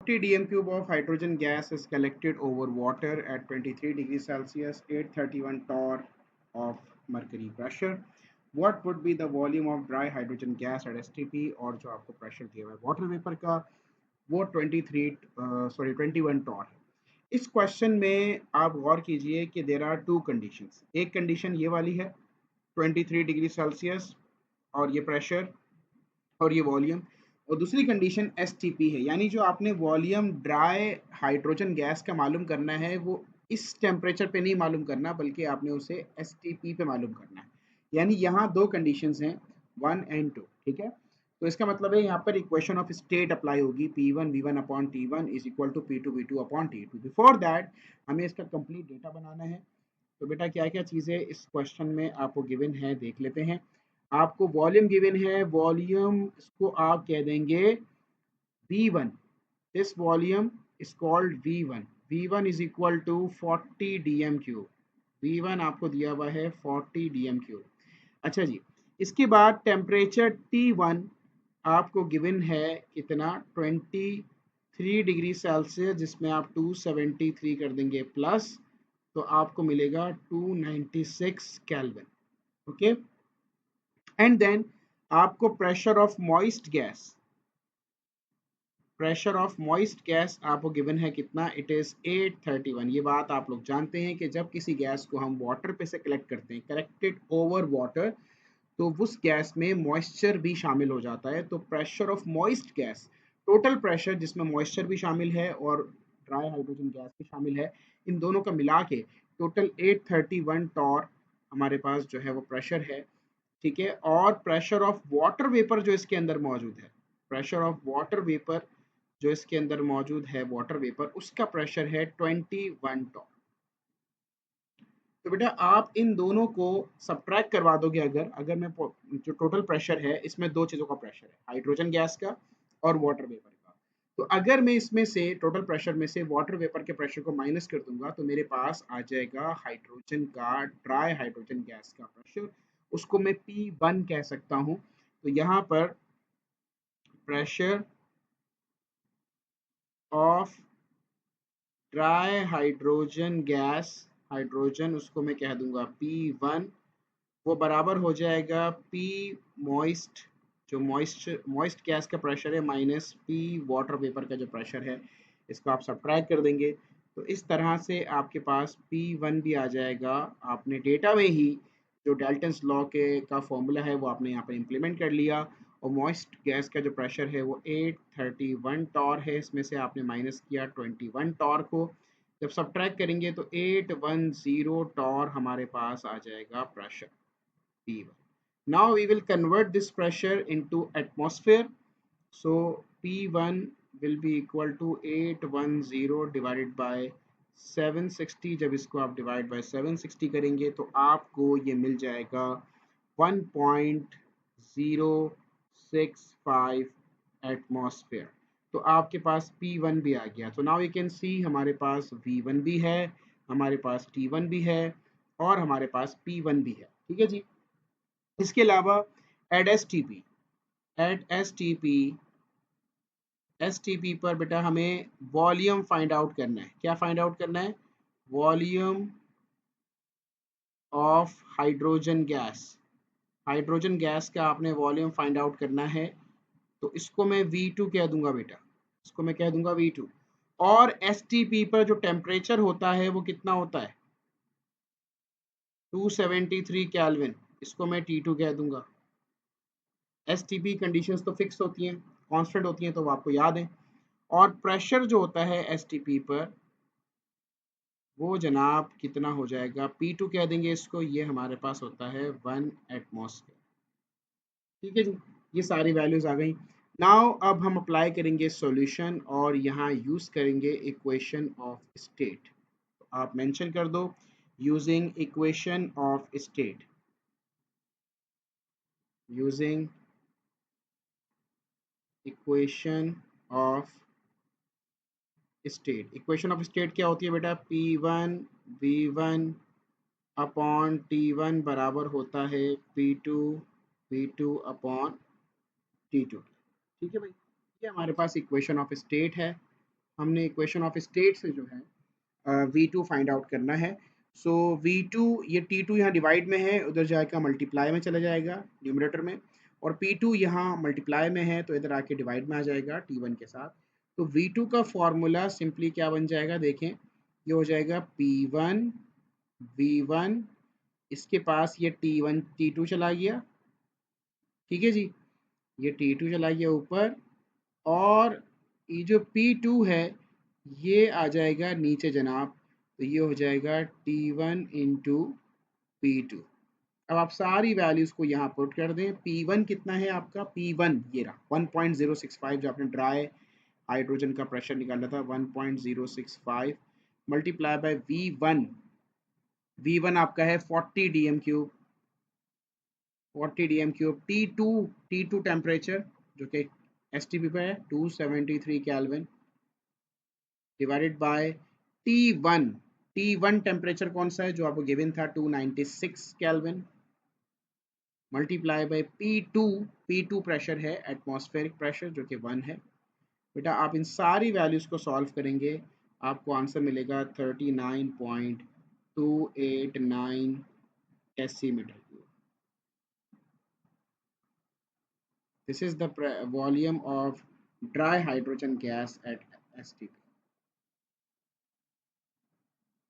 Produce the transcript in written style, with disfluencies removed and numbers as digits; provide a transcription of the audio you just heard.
40 dm cube of hydrogen gas is collected over water at 23 degrees Celsius, 831 torr of mercury pressure. What would be the volume of dry hydrogen gas at STP? और जो आपको pressure दिया हुआ है water vapour का वो 21 Tor है। इस क्वेश्चन में आप गौर कीजिए कि देर आर टू कंडीशंस। एक कंडीशन ये वाली है 23 डिग्री सेल्सियस और ये प्रेशर और ये वॉल्यूम, और दूसरी कंडीशन एस टी पी है, यानी जो आपने वॉल्यूम ड्राई हाइड्रोजन गैस का मालूम करना है वो इस टेम्परेचर पे नहीं मालूम करना, बल्कि आपने उसे एस टी पी पे मालूम करना है। यानी यहाँ दो कंडीशंस हैं, 1 and 2, ठीक है। तो इसका मतलब है यहाँ पर इक्वेशन ऑफ स्टेट अप्लाई होगी, P one V one upon T one is equal to P two V two upon T two. Before that हमें इसका कंप्लीट डेटा बनाना है। तो बेटा क्या क्या चीज़ें इस क्वेश्चन में आपको गिवन है देख लेते हैं। आपको वॉल्यूम गिवन है, वॉल्यूम इसको आप कह देंगे V1। This volume is called V1। V1 is equal to 40 DM cube. V1 आपको दिया हुआ है 40 डीएम क्यूब। अच्छा जी, इसके बाद टेम्परेचर T1 आपको गिवन है कितना, 23 डिग्री सेल्सियस, जिसमें आप 273 कर देंगे प्लस, तो आपको मिलेगा 296 केल्विन। ओके, एंड देन आपको प्रेशर ऑफ मॉइस्ट गैस आपको गिवन है कितना, इट इज 831। ये बात आप लोग जानते हैं कि जब किसी गैस को हम वाटर पे से कलेक्ट करते हैं, कलेक्टेड ओवर वाटर, तो उस गैस में मॉइस्चर भी शामिल हो जाता है। तो pressure of moist gas, total pressure जिसमें मॉइस्चर भी शामिल है और ड्राई हाइड्रोजन गैस भी शामिल है, इन दोनों का मिला के टोटल 831 टॉर हमारे पास जो है वो प्रेशर है, ठीक है। और प्रेशर ऑफ वाटर वेपर जो इसके अंदर मौजूद है, प्रेशर ऑफ वाटर वेपर जो इसके अंदर मौजूद है, वाटर वेपर, उसका प्रेशर है 21 टॉर। तो बेटा आप इन दोनों को सब्ट्रैक्ट करवा दोगे, अगर अगर मैं जो टोटल प्रेशर है इसमें दो चीज़ों का प्रेशर है, हाइड्रोजन गैस का और वाटर वेपर का। तो अगर मैं इसमें से टोटल प्रेशर में से वाटर वेपर के प्रेशर को माइनस कर दूंगा तो मेरे पास आ जाएगा हाइड्रोजन का, ड्राई हाइड्रोजन गैस का प्रेशर, उसको मैं P1 कह सकता हूँ। तो यहाँ पर pressure of dry hydrogen gas, hydrogen उसको मैं कह दूंगा P1, वो बराबर हो जाएगा P मॉइस्ट, जो मॉइस्ट गैस का प्रेशर है, माइनस P वाटर वेपर का जो प्रेशर है, इसको आप सब्ट्रैक्ट कर देंगे। तो इस तरह से आपके पास P1 भी आ जाएगा। आपने डेटा में ही जो डाल्टन्स लॉ के का फॉर्मूला है वो आपने यहाँ पर इम्प्लीमेंट कर लिया, और मॉइस्ट गैस का जो प्रेशर है वो 831 टॉर है, इसमें से आपने माइनस किया 21 टॉर को। जब सब्ट्रैक्ट करेंगे तो 810 टॉर हमारे पास आ जाएगा pressure P1. Now we will convert this pressure into atmosphere. So P1 will be equal to 810 divided by 760। जब इसको आप डिवाइड बाय 760 करेंगे तो आपको ये मिल जाएगा 1.065 एटमॉस्फेयर। तो आपके पास P1 भी आ गया। तो नाउ यू कैन सी हमारे पास V1 भी है, हमारे पास T1 भी है, और हमारे पास P1 भी है, ठीक है जी। इसके अलावा at S T P, at S T P पर बेटा हमें वॉल्यूम फाइंड आउट करना है। क्या फाइंड आउट करना है? Volume of hydrogen gas. Hydrogen gas का आपने वॉल्यूम फाइंड आउट करना है, तो इसको मैं V2 कह दूंगा बेटा, इसको मैं कह दूंगा V2। और एस टी पी पर जो टेम्परेचर होता है वो कितना होता है, 273 केल्विन, इसको मैं T2 कह दूंगा। एस टी पी कंडीशंस तो फिक्स होती हैं, कांस्टेंट होती हैं, तो वो आपको याद है। और प्रेशर जो होता है एस टी पी पर, वो जनाब कितना हो जाएगा, P2 कह देंगे इसको, ये हमारे पास होता है 1 एटमॉस्फेयर, ठीक है जी। ये सारी वैल्यूज आ गई। नाउ अब हम अप्लाई करेंगे सॉल्यूशन और यहाँ यूज करेंगे इक्वेशन ऑफ स्टेट। तो आप मेंशन कर दो using equation of state, using equation of state. Equation of state क्या होती है बेटा, P1 V1 अपॉन T1 बराबर होता है P2 V2 अपॉन T2। ठीक है भाई, ये हमारे पास इक्वेशन ऑफ स्टेट है। हमने इक्वेशन ऑफ स्टेट से जो है वी टू फाइंड आउट करना है। सो वी टू, ये टी टू यहाँ डिवाइड में है, उधर जाकर मल्टीप्लाई में चला जाएगा न्यूमरेटर में, और पी टू यहाँ मल्टीप्लाई में है तो इधर आके डिवाइड में आ जाएगा टी वन के साथ। तो वी टू का फॉर्मूला सिंपली क्या बन जाएगा, देखें ये हो जाएगा पी वन वी वन, इसके पास ये टी वन टी टू चला गया, ठीक है जी, ये टी टू चला गया ऊपर, और ये जो P2 है ये आ जाएगा नीचे जनाब, तो ये हो जाएगा T1 इंटू P2। अब आप सारी वैल्यूज़ को यहाँ पुट कर दें। P1 कितना है आपका, P1 ये रहा 1.065, जो आपने ड्राई हाइड्रोजन का प्रेशर निकाला था 1.065, मल्टीप्लाई बाय V1, V1 आपका है 40 dm³ 40 dm³। T2 टेम्परेचर जो कि STP पे है 273 kelvin, divided by T1। T1 temperature कौन सा है जो आपको गिवन था 296 kelvin, multiply by P2। P2 pressure है एटमॉस्फेरिक प्रेशर जो कि 1 है। बेटा आप इन सारी वैल्यूज़ को सॉल्व करेंगे, आपको आंसर मिलेगा 39.289 decimetre cube. This is the volume of dry hydrogen gas at STP.